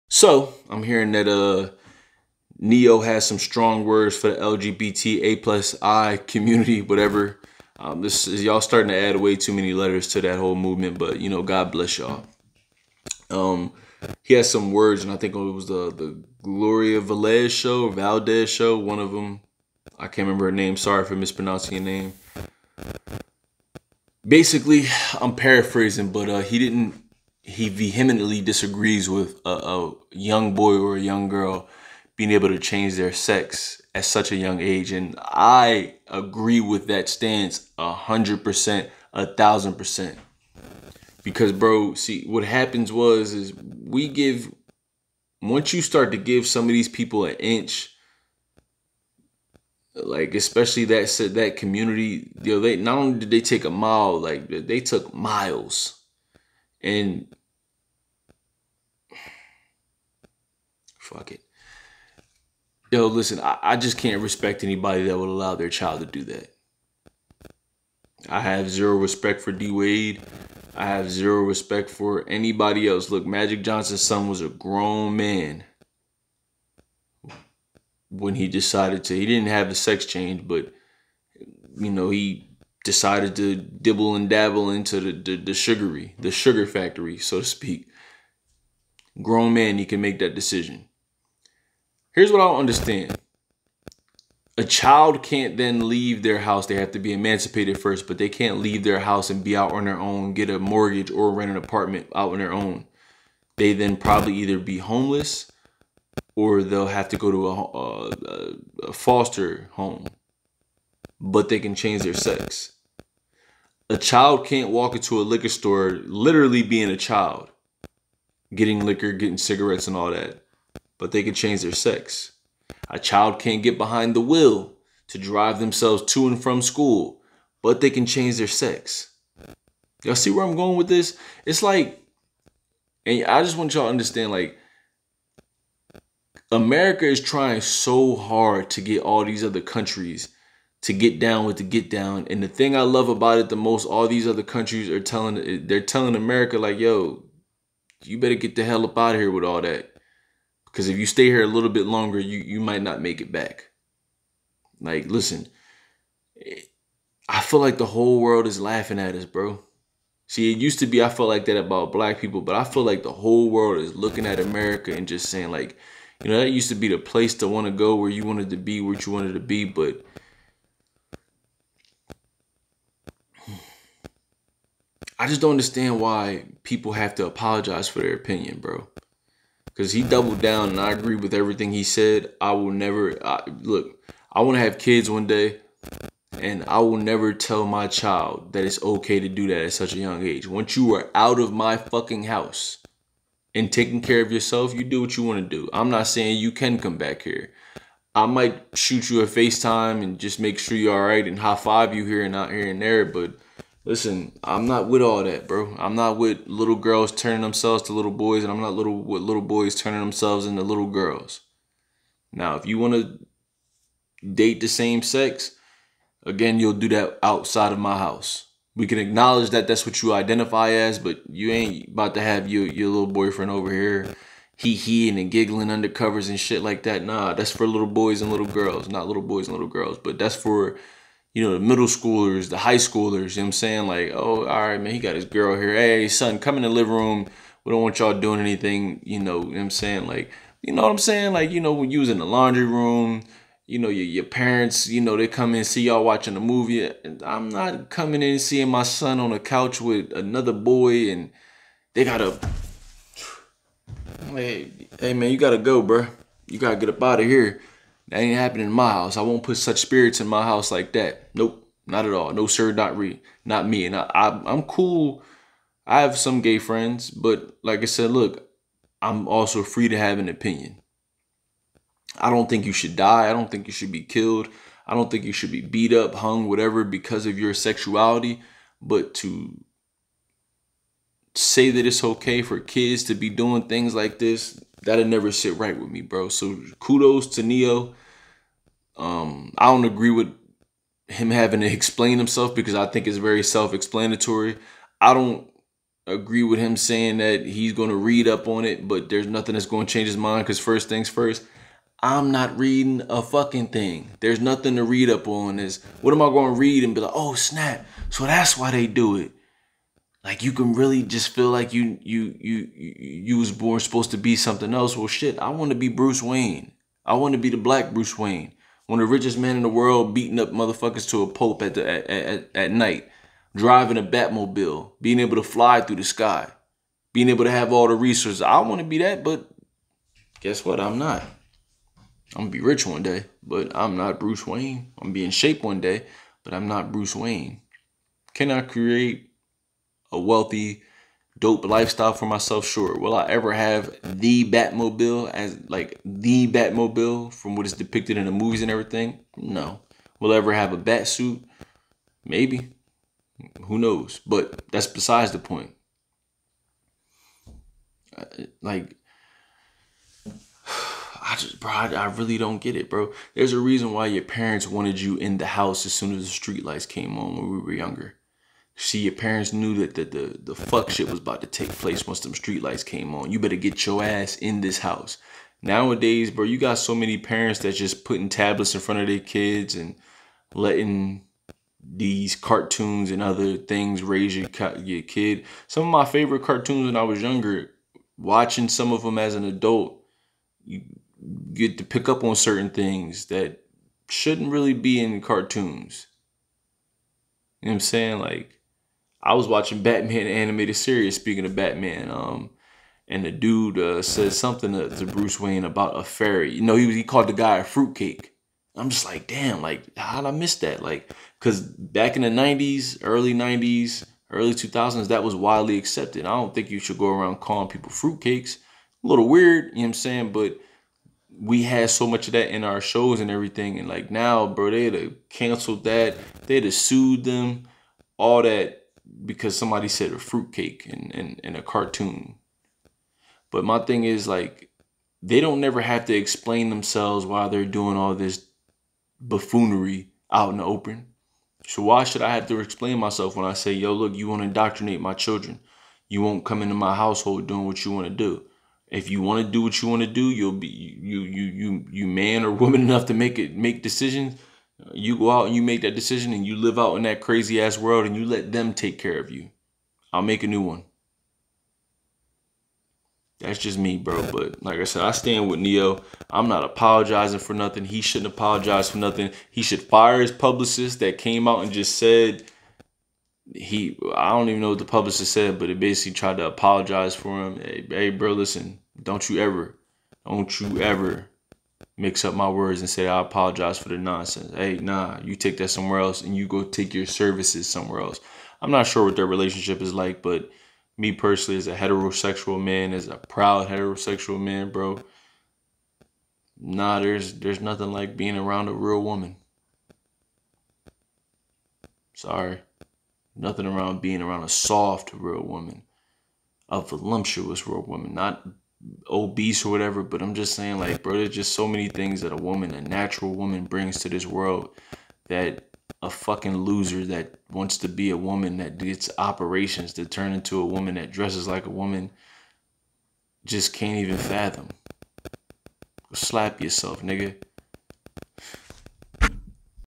So I'm hearing that Neo has some strong words for the LGBT A plus I community, whatever. This is y'all starting to add way too many letters to that whole movement, but God bless y'all. Um, he has some words, and I think it was the Gloria Valdez show. One of them, I can't remember her name. Sorry for mispronouncing your name. Basically, I'm paraphrasing, but he didn't. He vehemently disagrees with a young boy or a young girl being able to change their sex at such a young age, and I agree with that stance 100%, 1,000%. Because, bro, see, what happens is we give once you start to give some of these people an inch, like especially that community, they not only did they take a mile, like they took miles. And fuck it. Yo, listen, I just can't respect anybody that would allow their child to do that. I have zero respect for D Wade. I have zero respect for anybody else. Look, Magic Johnson's son was a grown man when he decided to. He didn't have the sex change, but he decided to dibble and dabble into the sugar factory, so to speak. Grown man, he can make that decision. Here's what I don't understand. A child can't then leave their house. They have to be emancipated first, but they can't leave their house and be out on their own, get a mortgage or rent an apartment out on their own. They then probably either be homeless or they'll have to go to a foster home, but they can change their sex. A child can't walk into a liquor store literally being a child, getting liquor, getting cigarettes and all that, but they can change their sex. A child can't get behind the wheel to drive themselves to and from school, but they can change their sex. Y'all see where I'm going with this? It's like, and I just want y'all to understand, like, America is trying so hard to get all these other countries to get down with the get down. And the thing I love about it the most, all these other countries are telling America, like, yo, you better get the hell up out of here with all that. Because if you stay here a little bit longer, you might not make it back. Like, listen, I feel like the whole world is laughing at us, bro. See, it used to be I felt like that about black people, but I feel like the whole world is looking at America and just saying, like, that used to be the place to want to go, where you wanted to be, where you wanted to be. But I just don't understand why people have to apologize for their opinion, bro. Because he doubled down, and I agree with everything he said. I will never, look, I want to have kids one day, and I will never tell my child that it's okay to do that at such a young age. Once you are out of my fucking house and taking care of yourself, you do what you want to do. I'm not saying you can come back here. I might shoot you a FaceTime and just make sure you're all right and high five you here and out here and there, but listen, I'm not with all that, bro. I'm not with little girls turning themselves to little boys, and I'm not with little boys turning themselves into little girls. Now, if you want to date the same sex, again, you'll do that outside of my house. We can acknowledge that that's what you identify as, but you ain't about to have your little boyfriend over here he and giggling under covers and shit like that. Nah, that's for little boys and little girls, not little boys and little girls. But that's for the middle schoolers, the high schoolers, you know what I'm saying? Like, oh, all right, man, he got his girl here. Hey, son, come in the living room. We don't want y'all doing anything, you know what I'm saying? Like, you know what I'm saying? Like, when you was in the laundry room, your parents, they come in and see y'all watching a movie. And I'm not coming in and seeing my son on a couch with another boy and they gotta, hey man, you gotta go, bro. You gotta get up out of here. That ain't happening in my house. I won't put such spirits in my house like that. Nope, not at all. No sir, not me. And I'm cool. I have some gay friends, but like I said, look, I'm also free to have an opinion. I don't think you should die. I don't think you should be killed. I don't think you should be beat up, hung, whatever, because of your sexuality. But to say that it's okay for kids to be doing things like this, that'll never sit right with me, bro. So kudos to Neo. I don't agree with him having to explain himself because I think it's very self-explanatory. I don't agree with him saying that he's going to read up on it, but there's nothing that's going to change his mind because first things first, I'm not reading a fucking thing. There's nothing to read up on. Is what am I going to read and be like, oh snap, so that's why they do it. Like you can really just feel like you was born supposed to be something else. Well shit, I want to be Bruce Wayne. I want to be the black Bruce Wayne. One of the richest men in the world beating up motherfuckers to a pulp at night. Driving a Batmobile. Being able to fly through the sky. Being able to have all the resources. I want to be that, but guess what? I'm not. I'm going to be rich one day, but I'm not Bruce Wayne. I'm going to be in shape one day, but I'm not Bruce Wayne. Can I create a wealthy, dope lifestyle for myself? Sure. Will I ever have the Batmobile as like the Batmobile from what is depicted in the movies and everything? No. Will I ever have a bat suit? Maybe. Who knows? But that's besides the point. Like, I really don't get it, bro. There's a reason why your parents wanted you in the house as soon as the street lights came on when we were younger. See, your parents knew that the fuck shit was about to take place once them street lights came on. You better get your ass in this house. Nowadays, bro, you got so many parents that just putting tablets in front of their kids and letting these cartoons and other things raise your kid. Some of my favorite cartoons when I was younger, watching some of them as an adult, you get to pick up on certain things that shouldn't really be in cartoons. You know what I'm saying? Like, I was watching Batman animated series, speaking of Batman, and the dude said something to Bruce Wayne about a fairy. You know, he called the guy a fruitcake. I'm just like, damn, like, how'd I miss that? Like, because back in the 90s, early 2000s, that was widely accepted. I don't think you should go around calling people fruitcakes. A little weird, you know what I'm saying? But we had so much of that in our shows and everything. And like now, bro, they'd have canceled that. They'd have sued them, all that, because somebody said a fruitcake in a cartoon. But my thing is, like, they don't never have to explain themselves while they're doing all this buffoonery out in the open. So why should I have to explain myself when I say, yo, look, you want to indoctrinate my children. You won't come into my household doing what you want to do. If you want to do what you want to do, you'll be you man or woman enough to make decisions. You go out and you make that decision and you live out in that crazy ass world and you let them take care of you. I'll make a new one. That's just me, bro. But like I said, I stand with Neo. I'm not apologizing for nothing. He shouldn't apologize for nothing. He should fire his publicist that came out and just said I don't even know what the publicist said, but it basically tried to apologize for him. Hey, bro, listen, don't you ever mix up my words and say I apologize for the nonsense. Hey, nah, you take that somewhere else and you go take your services somewhere else. I'm not sure what their relationship is like, but me personally, as a heterosexual man, as a proud heterosexual man, bro, nah, there's nothing like being around a real woman. Sorry. Nothing around being around a soft real woman. A voluptuous real woman. Not obese or whatever, but I'm just saying, like, bro, there's just so many things that a natural woman brings to this world that a fucking loser that wants to be a woman that gets operations to turn into a woman that dresses like a woman just can't even fathom. Slap yourself, nigga.